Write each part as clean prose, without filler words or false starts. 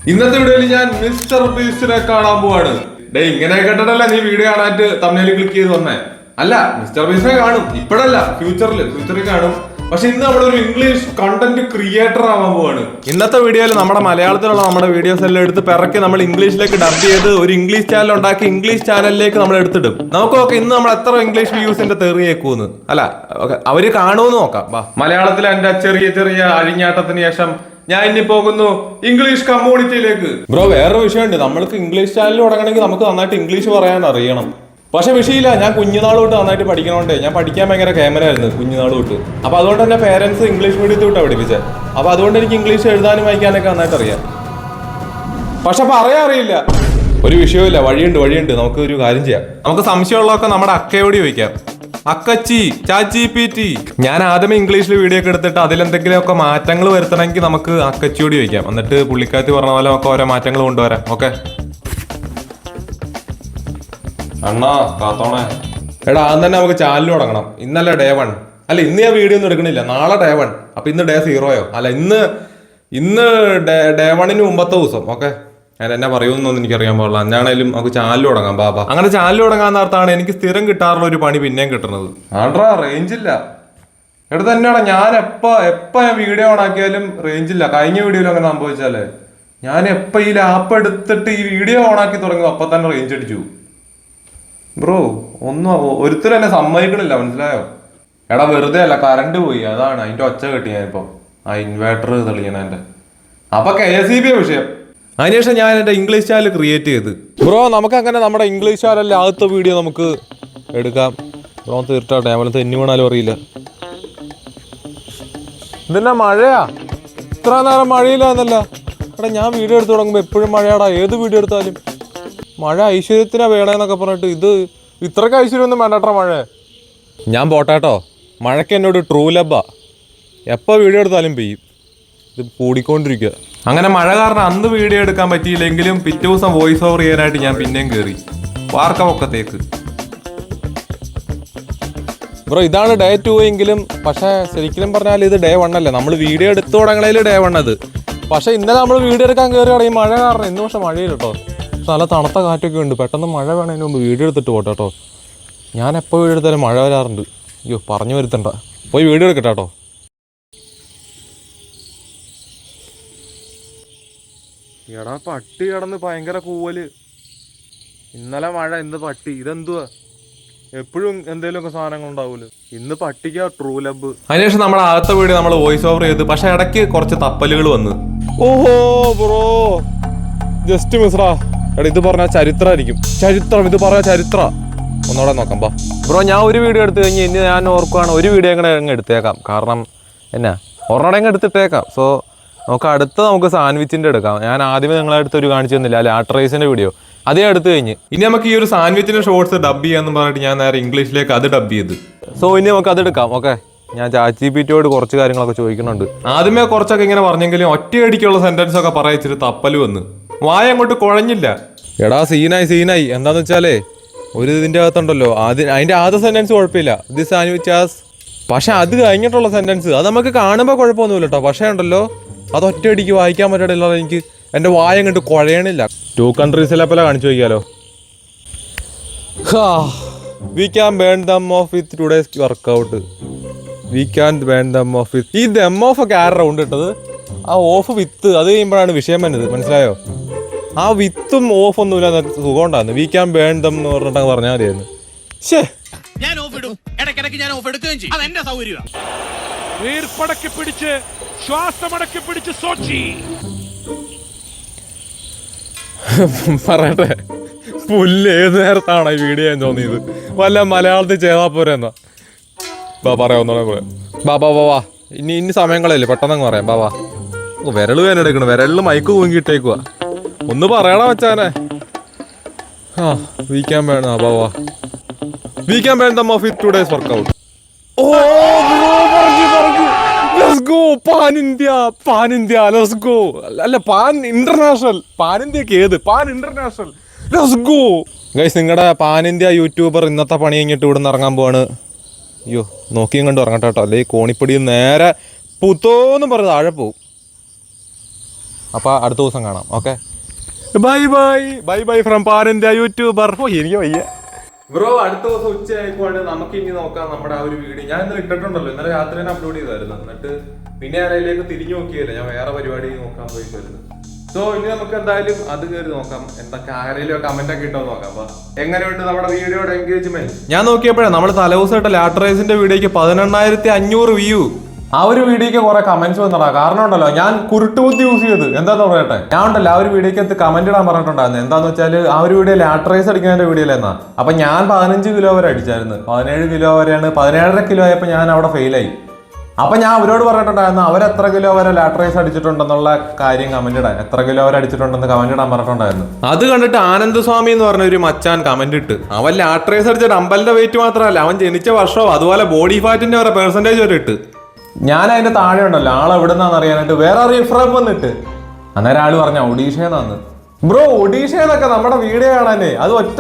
ഇന്നത്തെ വീഡിയോയിൽ ഞാൻ മിസ്റ്റർ ബീസ്റ്റിനെ കാണാൻ പോവാണ്. ഡേ ഇങ്ങനെ കേട്ടിട്ടല്ല നീ വീഡിയോ കാണാനായിട്ട് തമിഴിൽ ക്ലിക്ക് ചെയ്ത് വന്നേ. അല്ല, മിസ്റ്റർ ബീസ്റ്റിനെ കാണും, ഇപ്പോഴല്ല, ഫ്യൂച്ചറിൽ കാണും. പക്ഷെ ഇന്ന് നമ്മളൊരു ഇംഗ്ലീഷ് കണ്ടന്റ് ക്രിയേറ്റർ ആവാൻ പോവാണ്. ഇന്നത്തെ വീഡിയോയിൽ നമ്മുടെ മലയാളത്തിലുള്ള നമ്മുടെ വീഡിയോസ് എല്ലാം എടുത്ത് പിറക്കി നമ്മൾ ഇംഗ്ലീഷിലേക്ക് ഡബ് ചെയ്ത് ഒരു ഇംഗ്ലീഷ് ചാനൽ ഉണ്ടാക്കി ഇംഗ്ലീഷ് ചാനലിലേക്ക് നമ്മൾ എടുത്തിടും. നമുക്ക് ഇന്ന് നമ്മൾ എത്ര ഇംഗ്ലീഷ് വ്യൂസിന്റെ തെറിയേക്കൂന്ന് അല്ല അവര് കാണുമെന്ന് നോക്കാം. മലയാളത്തിലെ എന്റെ ചെറിയ ചെറിയ അഴിഞ്ഞാട്ടത്തിന് ശേഷം ഞാൻ ഇനി പോകുന്നു ഇംഗ്ലീഷ് കമ്മ്യൂണിറ്റിയിലേക്ക്. ബ്രോ വേറൊരു വിഷയമുണ്ട്, നമ്മൾക്ക് ഇംഗ്ലീഷ് ചാനൽ തുടങ്ങണമെങ്കിൽ നമുക്ക് നന്നായിട്ട് ഇംഗ്ലീഷ് പറയാൻ അറിയണം. പക്ഷെ വിഷയമില്ല, ഞാൻ കുഞ്ഞുനാൾ തൊട്ട് നന്നായിട്ട് പഠിക്കണോണ്ടേ. ഞാൻ പഠിക്കാൻ ഭയങ്കര ക്യാമറയായിരുന്നു കുഞ്ഞുനാൾ തൊട്ട്. അപ്പൊ അതുകൊണ്ട് തന്നെ പേരൻസ് ഇംഗ്ലീഷ് മീഡിയത്തിൽ വിട്ടാണ് പഠിപ്പിച്ചത്. അപ്പൊ അതുകൊണ്ട് എനിക്ക് ഇംഗ്ലീഷ് എഴുതാനും വായിക്കാനൊക്കെ നന്നായിട്ട് അറിയാം. പക്ഷെ പറയാൻ അറിയില്ല. ഒരു വിഷയമില്ല, വഴിയുണ്ട്. നമുക്ക് ഒരു കാര്യം ചെയ്യാം. നമുക്ക് സംശയമുള്ളതൊക്കെ നമ്മുടെ അക്കയോട് ചോദിക്കാം. അക്കച്ചി, ചാറ്റ് ഞാൻ ആദ്യമേ ഇംഗ്ലീഷിൽ വീഡിയോ ഒക്കെ എടുത്തിട്ട് അതിലെന്തെങ്കിലുമൊക്കെ മാറ്റങ്ങൾ വരുത്തണമെങ്കിൽ നമുക്ക് അക്കച്ചിയോട് ചോദിക്കാം. എന്നിട്ട് പുള്ളിക്കാത്തി പറഞ്ഞ പോലെ നമുക്ക് ഓരോ മാറ്റങ്ങൾ കൊണ്ടുവരാം. ഓക്കെ അണ്ണാ കാത്തോണേ. എടാ ആദ്യം തന്നെ നമുക്ക് ചാനൽ തുടങ്ങണം. ഇന്നല്ല ഡേ 1. അല്ല ഇന്ന് ഞാൻ വീഡിയോ ഒന്നും എടുക്കണില്ല, നാളെ ഡേ 1. അപ്പൊ ഇന്ന് ഡേ 0യോ? അല്ല ഇന്ന് ഡേ 1ന് മുമ്പത്തെ ദിവസം. ഓക്കെ ഞാൻ എന്നെ പറയുമെന്നൊന്നും എനിക്കറിയാൻ പാടില്ല. ഞാണേലും നമുക്ക് ചാനൽ തുടങ്ങാം. ബാബാ അങ്ങനെ ചാനൽ തുടങ്ങാൻ നേരത്താണ് എനിക്ക് സ്ഥിരം കിട്ടാറുള്ള ഒരു പണി പിന്നെയും കിട്ടുന്നത്. ആണ്ട്രാ റേഞ്ചില്ല. എടാ തന്നെയാടാ, ഞാൻ എപ്പ ഞാൻ വീഡിയോ ഓൺ ആക്കിയാലും റേഞ്ചില്ല. കഴിഞ്ഞ വീഡിയോയിൽ അങ്ങനെ സംഭവിച്ചാലേ, ഞാൻ എപ്പ ഈ ലാപ്പ് എടുത്തിട്ട് ഈ വീഡിയോ ഓൺ ആക്കി തുടങ്ങും അപ്പൊ തന്നെ റേഞ്ച് അടിച്ചു. ബ്രോ ഒന്നും ഒരുത്തരും എന്നെ സമ്മതിക്കണില്ല, മനസ്സിലായോ? എടാ വെറുതെ അല്ല, കറണ്ട് പോയി, അതാണ് അതിന്റെ ഒച്ച കെട്ടി ഞാനിപ്പോ ആ ഇൻവേർട്ടർ തെളിയണേന്റെ. അപ്പൊ KSEB വിഷയം. അതിനുശേഷം ഞാൻ എന്റെ ഇംഗ്ലീഷ് ചാനൽ ക്രിയേറ്റ് ചെയ്ത്. ബ്രോ നമുക്ക് അങ്ങനെ നമ്മുടെ ഇംഗ്ലീഷ് ചാനലിലെ ആദ്യത്തെ വീഡിയോ നമുക്ക് എടുക്കാം. ബ്രോ തീർച്ചയായിട്ടും ഞാൻ തെന്നി വീണാലും അറിയില്ല. ഇതെന്നാ മഴയാ? ഇത്ര നേരം മഴയില്ലാന്നല്ല. എടാ ഞാൻ വീഡിയോ എടുത്ത് തുടങ്ങുമ്പോ എപ്പോഴും മഴയാടാ. ഏത് വീഡിയോ എടുത്താലും മഴ ഐശ്വര്യത്തിനാ വേണമെന്നൊക്കെ പറഞ്ഞിട്ട് ഇത് ഇത്രയ്ക്ക് ഐശ്വര്യമൊന്നും വേണ്ടട്ടോ മഴ. ഞാൻ പോട്ടാട്ടോ, മഴയ്ക്ക് എന്നോട് ട്രൂ ലബ്ബാ. എപ്പോൾ വീഡിയോ എടുത്താലും പെയ്യും. ഇത് കൂടിക്കൊണ്ടിരിക്കുക. അങ്ങനെ മഴ കാരണം അന്ന് വീഡിയോ എടുക്കാൻ പറ്റിയില്ലെങ്കിലും പിറ്റേ ദിവസം വോയിസ് ഓവർ ചെയ്യാനായിട്ട് ഞാൻ പിന്നെയും കയറി വാർക്കമൊക്കത്തേക്ക്. ബ്രോ ഇതാണ് ഡേ 2 എങ്കിലും, പക്ഷേ ശരിക്കും പറഞ്ഞാൽ ഇത് ഡേ 1 അല്ലേ. നമ്മൾ വീഡിയോ എടുത്തു തുടങ്ങണേൽ ഡേ 1 അത്. പക്ഷേ ഇന്നലെ നമ്മൾ വീഡിയോ എടുക്കാൻ കയറിയാണ് ഈ മഴ കാരണം. ഇന്ന് പക്ഷെ മഴയില്ല കേട്ടോ. നല്ല തണുത്ത കാറ്റൊക്കെ ഉണ്ട്. പെട്ടെന്ന് മഴ വേണതിന് മുമ്പ് വീഡിയോ എടുത്തിട്ട് പോട്ടെ കേട്ടോ. ഞാൻ എപ്പോൾ വീഡിയോ എടുത്താലും മഴ വരാറുണ്ട്. അയ്യോ പറഞ്ഞു വരുത്തണ്ട, പോയി വീഡിയോ എടുക്കട്ടെ കേട്ടോ. എടാ പട്ടി കിടന്ന് ഭയങ്കര കൂവല്. ഇന്നലെ മഴ, ഇന്ന് പട്ടി. ഇതെന്തുവാ? എപ്പോഴും എന്തെങ്കിലുമൊക്കെ സാധനങ്ങൾ ഉണ്ടാവൂല്ലോ. ഇന്ന് പട്ടിക്കാ ട്രൂ ലബ്. അതിനുശേഷം നമ്മുടെ ആദ്യത്തെ വീഡിയോ നമ്മൾ വോയിസ് ഓവർ ചെയ്ത്. പക്ഷെ ഇടയ്ക്ക് കുറച്ച് തപ്പലുകൾ വന്ന്. ഓഹോ ബ്രോ ജസ്റ്റ് മിസ്റാ. എടാ ഇത് പറഞ്ഞാൽ ചരിത്രമായിരിക്കും. ഇത് പറഞ്ഞാൽ ചരിത്ര. ഒന്നോടെ നോക്കാം ബാ. ബ്രോ ഞാൻ ഒരു വീഡിയോ എടുത്തു കഴിഞ്ഞ് ഇനി ഞാൻ ഓർക്കുവാണ് ഒരു വീഡിയോ അങ്ങ് എടുത്തേക്കാം. കാരണം എന്നാ ഒരെണ്ണം എടുത്തിട്ടേക്കാം. സോ നമുക്ക് സാൻഡ്വിച്ചിന്റെ എടുക്കാം. ഞാൻ ആദ്യമേ നിങ്ങളെ അടുത്ത് ഒരു കാണിച്ചു തന്നില്ല, അല്ലെ ആർട്ടറൈസിന്റെ വീഡിയോ അതേ എടുത്തു കഴിഞ്ഞ്. ഇനി നമുക്ക് ഈ ഒരു സാൻഡ്വിച്ചിന്റെ ഷോർട്സ് ഡബ് ചെയ്യാന്ന് പറഞ്ഞിട്ട് ഞാൻ നേരെ ഇംഗ്ലീഷിലേക്ക് അത് ഡബ് ചെയ്ത്. സോ ഇനി നമുക്ക് അത് എടുക്കാം. ഓക്കെ ഞാൻ ChatGPT കുറച്ച് കാര്യങ്ങളൊക്കെ ചോദിക്കുന്നുണ്ട്. ആദ്യമേ കുറച്ചൊക്കെ ഇങ്ങനെ പറഞ്ഞെങ്കിലും ഒറ്റയടിക്കുള്ള സെന്റൻസ് ഒക്കെ പറയിച്ചിട്ട് തപ്പല് വന്ന് വായ അങ്ങോട്ട് കുഴഞ്ഞില്ല. എടാ സീനായി. എന്താന്ന് വെച്ചാലേ ഒരു ഇതിന്റെ അകത്തുണ്ടല്ലോ, അതിന്റെ ആദ്യ സെന്റൻസ് കുഴപ്പമില്ല, ദിസ് സാൻഡ്വിച്ച് ആസ്. പക്ഷെ അത് കഴിഞ്ഞിട്ടുള്ള സെന്റൻസ് അത് നമുക്ക് കാണുമ്പോൾ കുഴപ്പമൊന്നുമില്ല കേട്ടോ. പക്ഷേ ഉണ്ടല്ലോ അത് ഒറ്റയടിക്ക് വായിക്കാൻ പറ്റില്ല. എനിക്ക് എൻ്റെ വായ അങ്ങോട്ട് കുഴയണില്ല. 2 കൺട്രീസിലെ പോലെ കാണിച്ചു വയ്ക്കാലോ. We can burn them off with today's workout. We can burn them off with. ഈ ദം ഓഫ് ഒക്കെ ആരുടെ ഉണ്ട് ഇട്ടത്? ആ ഓഫ് വിത്ത് അത് കഴിയുമ്പോഴാണ് വിഷയം വന്നത്, മനസ്സിലായോ? ആ വിത്തും ഓഫ് ഒന്നുമില്ല, സുഖം ഉണ്ടായിരുന്നു. വി ക്യാൻ ബേൺ ദം എന്ന് പറഞ്ഞിട്ട് പറഞ്ഞാൽ മതിയായിരുന്നു. ശേ ഞാൻ ഓഫ് ഇടും, ഇടയ്ക്കിടയ്ക്ക് ഞാൻ ഓഫ് എടുക്കുകയും ചെയ്യും. അതെന്റെ സൗകര്യമാണ്. വീർപ്പടക്കി പിടിച്ച് ശ്വാസമടക്കി പിടിച്ച് സോച്ചി പറയട്ടെ. പുല്ല് ഏത് നേരത്താണ് ഈ വീഡിയോ ഞാൻ തോന്നിയത്? വല്ല മലയാളത്തിൽ ചെയ്താ പോരെന്നാ. പറയാവുന്നോളെ ബാ ഇനി സമയങ്ങളല്ലേ, പെട്ടെന്ന് പറയാം. ബാ വിരല് വേനെടുക്കണം. വിരലിൽ മൈക്ക് തൂങ്ങിയിട്ടേക്കുക. ഒന്ന് പറയണ വെച്ചാനെ. We can burn them off with today's workout. Oh let's go pan India let's go. അല്ല പാൻ ഇന്റർനാഷണൽ. പാൻ ഇന്ത്യക്ക് ഏത് pan international? Let's go guys. നിങ്ങളുടെ പാൻ ഇന്ത്യ യൂട്യൂബർ ഇന്നത്തെ പണി കഴിഞ്ഞിട്ട് ഇവിടെ നിന്ന് ഇറങ്ങാൻ പോവാണ്. അയ്യോ നോക്കിയും കണ്ടു ഇറങ്ങട്ടെ കേട്ടോ, അല്ലെ കോണിപ്പടി നേരെ പുത്തോന്നും പറഞ്ഞ് താഴെ പോവും. അപ്പോൾ അടുത്ത ദിവസം കാണാം. Okay, bye bye bye bye from parent YouTuber. എനിക്ക് വയ്യ ബ്രോ. അടുത്ത ദിവസം ഉച്ചയായിക്കോട്ടെ, നമുക്ക് ഇനി നോക്കാം നമ്മുടെ ആ ഒരു വീഡിയോ. ഞാൻ ഇന്ന് ഇട്ടിട്ടുണ്ടല്ലോ, ഇന്നലെ രാത്രി തന്നെ അപ്ലോഡ് ചെയ്തായിരുന്നു. എന്നിട്ട് പിന്നെ ആരെയിലേക്ക് തിരിഞ്ഞു നോക്കിയല്ലേ, ഞാൻ വേറെ പരിപാടി നോക്കാൻ പോയിട്ടായിരുന്നു. സോ ഇനി നമുക്ക് എന്തായാലും അത് കയറി നോക്കാം, എന്തൊക്കെ ആരെങ്കിലും കമന്റ് ഒക്കെ ഇട്ടോ നോക്കാം. അപ്പൊ എങ്ങനെയുണ്ട് നമ്മുടെ വീഡിയോയുടെ എൻഗേജ്മെന്റ്? ഞാൻ നോക്കിയപ്പോഴേ നമ്മൾ തലേദിവസമായിട്ട് ലാറ്ററൈസിന്റെ വീഡിയോക്ക് 18,500 വ്യൂ. ആ ഒരു വീഡിയോക്ക് കുറെ കമന്റ്സ് വന്നടാ. കാരണം ഉണ്ടല്ലോ, ഞാൻ കുരുട്ടുബുദ്ധി യൂസ് ചെയ്ത് എന്താന്ന് പറയട്ടെ. ഞാൻ ഉണ്ടല്ലോ ആ ഒരു വീഡിയോക്ക് കമന്റ് ഇടാൻ പറഞ്ഞിട്ടുണ്ടായിരുന്നു. എന്താന്ന് വെച്ചാൽ ആ ഒരു വീഡിയോ ലാറ്ററൈസ് അടിക്കുന്നതിന്റെ വീഡിയോയിലെന്നാ. അപ്പൊ ഞാൻ 15 കിലോ വരെ അടിച്ചായിരുന്നു. 17 കിലോ വരെയാണ്. 17.5 കിലോ ആയപ്പോൾ ഞാൻ അവിടെ ഫെയിലായി. അപ്പൊ ഞാൻ അവരോട് പറഞ്ഞിട്ടുണ്ടായിരുന്നു അവരെത്ര കിലോ വരെ ലാറ്ററൈസ് അടിച്ചിട്ടുണ്ടെന്നുള്ള കാര്യം കമന്റ് ഇടാൻ, എത്ര കിലോ വരെ അടിച്ചിട്ടുണ്ടെന്ന് കമന്റ് ഇടാൻ പറഞ്ഞിട്ടുണ്ടായിരുന്നു. അത് കണ്ടിട്ട് ആനന്ദസ്വാമി എന്ന് പറഞ്ഞ ഒരു മച്ചാൻ കമന്റ് ഇട്ട്, അവൻ ലാറ്ററൈസ് അടിച്ച ഡമ്പലിന്റെ വെയിറ്റ് മാത്രമല്ല, അവൻ ജനിച്ച വർഷവും അതുപോലെ ബോഡി ഫാറ്റിന്റെ വരെ പെർസെന്റേജ് വരെ ഇട്ട്. ഞാൻ അതിന്റെ താഴെ ഉണ്ടല്ലോ ആൾ എവിടെ നിന്നാന്ന് അറിയാനായിട്ട് വേറെ റീഫ്രം വന്നിട്ട്, അന്നേരം ആള് പറഞ്ഞ ഒഡീഷയെന്നാന്ന്. ബ്രോ ഒഡീഷയെന്നൊക്കെ നമ്മുടെ വീഡിയോ കാണാനേ അത് ഒറ്റ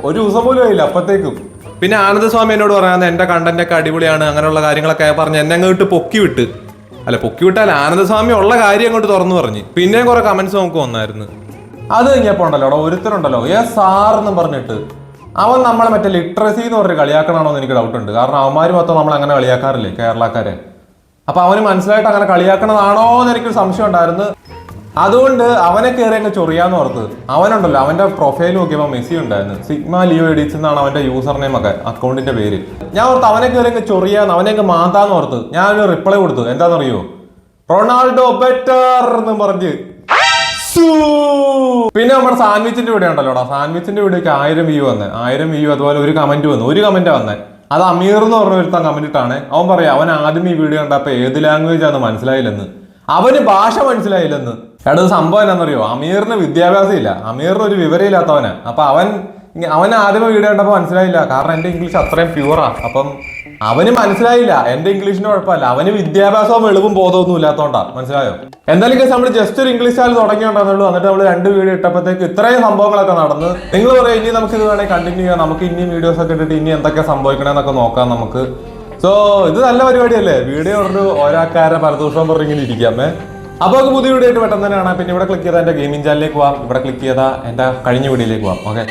ഒരു ദിവസം പോലും ആയില്ല അപ്പത്തേക്കും. പിന്നെ ആനന്ദസ്വാമി എന്നോട് പറയാൻ എന്റെ കണ്ടന്റ് ഒക്കെ അടിപൊളിയാണ് അങ്ങനെയുള്ള കാര്യങ്ങളൊക്കെ പറഞ്ഞ് എന്നെ അങ്ങോട്ട് പൊക്കി വിട്ടാൽ ആനന്ദസ്വാമി ഉള്ള കാര്യം അങ്ങോട്ട് തുറന്നു പറഞ്ഞ്. പിന്നെയും കുറെ കമന്റ്സ് നമുക്ക് വന്നായിരുന്നു. അത് കഴിഞ്ഞപ്പോ ഉണ്ടല്ലോ അവിടെ ഒരുത്തരുണ്ടല്ലോ സാർ എന്നും പറഞ്ഞിട്ട്, അവൻ നമ്മളെ മറ്റേ ലിറ്ററസി എന്ന് പറഞ്ഞ് കളിയാക്കണോ എന്ന് എനിക്ക് ഡൗട്ട് ഉണ്ട്. കാരണം അവന്മാര് മൊത്തം നമ്മൾ അങ്ങനെ കളിയാക്കാറില്ലേ കേരളക്കാരെ. അപ്പൊ അവന് മനസ്സിലായിട്ട് അങ്ങനെ കളിയാക്കണതാണോ എന്ന് എനിക്കൊരു സംശയം ഉണ്ടായിരുന്നു. അതുകൊണ്ട് അവനെ കയറി അങ്ങ് ചൊറിയാന്ന് ഓർത്ത്. അവനുണ്ടല്ലോ അവന്റെ പ്രൊഫൈൽ നോക്കിയപ്പോൾ മെസ്സി ഉണ്ടായിരുന്നു. സിഗ്മ ലിയോ എഡിറ്റ്സ് എന്നാണ് അവന്റെ യൂസർ നെയിം ഒക്കെ, അക്കൗണ്ടിന്റെ പേര്. ഞാൻ ഓർത്ത് അവനെ കയറി അങ്ങ് ചൊറിയാന്ന്, അവനെ അങ്ങ് മാന്താന്ന് ഓർത്ത്. ഞാൻ ഒരു റിപ്ലൈ കൊടുത്തു. എന്താണെന്നറിയോ? റൊണാൾഡോ ബെറ്റർ എന്നും പറഞ്ഞ്. പിന്നെ നമ്മുടെ സാൻഡ്വിച്ചിന്റെ വീഡിയോ ഉണ്ടല്ലോടാ, സാൻഡ്വിച്ചിന്റെ വീഡിയോക്ക് 1000 വ്യൂ വന്നേ. 1000 വ്യൂ അതുപോലെ ഒരു കമന്റ് വന്നു. ഒരു കമന്റ് വന്നേ, അത് അമീർ എന്ന് പറഞ്ഞ ഒരുത്താൻ കമന്റ് ഇട്ടാണ്. അവൻ പറയാം അവൻ ആദ്യം ഈ വീഡിയോ കണ്ടപ്പോ ഏത് ലാംഗ്വേജ് ആണെന്ന് മനസ്സിലായില്ലെന്ന്, അവന് ഭാഷ മനസ്സിലായില്ലെന്ന്. എടാ സംഭവം എന്നാന്നറിയോ, അമീറിന് വിദ്യാഭ്യാസം ഇല്ല, അമീറിന് ഒരു വിവരമില്ലാത്തവനാ. അപ്പൊ അവൻ ആദ്യമേ വീഡിയോ കണ്ടപ്പോ മനസ്സിലായില്ല. കാരണം എന്റെ ഇംഗ്ലീഷ് അത്രയും പ്യൂറാ. അപ്പം അവന് മനസ്സിലായില്ല. എന്റെ ഇംഗ്ലീഷിന് കുഴപ്പമില്ല, അവന് വിദ്യാഭ്യാസവും എളുപ്പം ബോധമൊന്നും ഇല്ലാത്തോണ്ടാ. മനസ്സിലായോ? എന്തായാലും കേസ് നമ്മൾ ജസ്റ്റ് ഒരു ഇംഗ്ലീഷ് ചാനൽ തുടങ്ങിയോണ്ടാന്നുള്ളൂ. എന്നിട്ട് നമ്മൾ 2 വീഡിയോ ഇട്ടപ്പോഴത്തേക്ക് ഇത്രയും സംഭവങ്ങളൊക്കെ നടന്ന്. നിങ്ങൾ പറയാം ഇനി നമുക്ക് ഇത് വേണമെങ്കിൽ കണ്ടിന്യൂ ചെയ്യാം, നമുക്ക് ഇനി വീഡിയോസ് ഒക്കെ ഇട്ടിട്ട് ഇനി എന്തൊക്കെ സംഭവിക്കണമെന്നൊക്കെ നോക്കാം നമുക്ക്. സോ ഇത് നല്ല പരിപാടിയല്ലേ, വീഡിയോ ഒരാൾക്കാരെ പരദൂഷണം പറഞ്ഞിങ്ങനെ ഇരിക്കാമേ. അപ്പോൾ നമുക്ക് പുതിയ വീഡിയോ ആയിട്ട് പെട്ടെന്ന് തന്നെ കാണാം. പിന്നെ ഇവിടെ ക്ലിക്ക് ചെയ്താൽ എന്റെ ഗെയിമിംഗ് ചാനലിലേക്ക് പോവാം, ഇവിടെ ക്ലിക്ക് ചെയ്താൽ എന്റെ കഴിഞ്ഞ വീഡിയോയിലേക്ക് പോവാം. ഓക്കെ.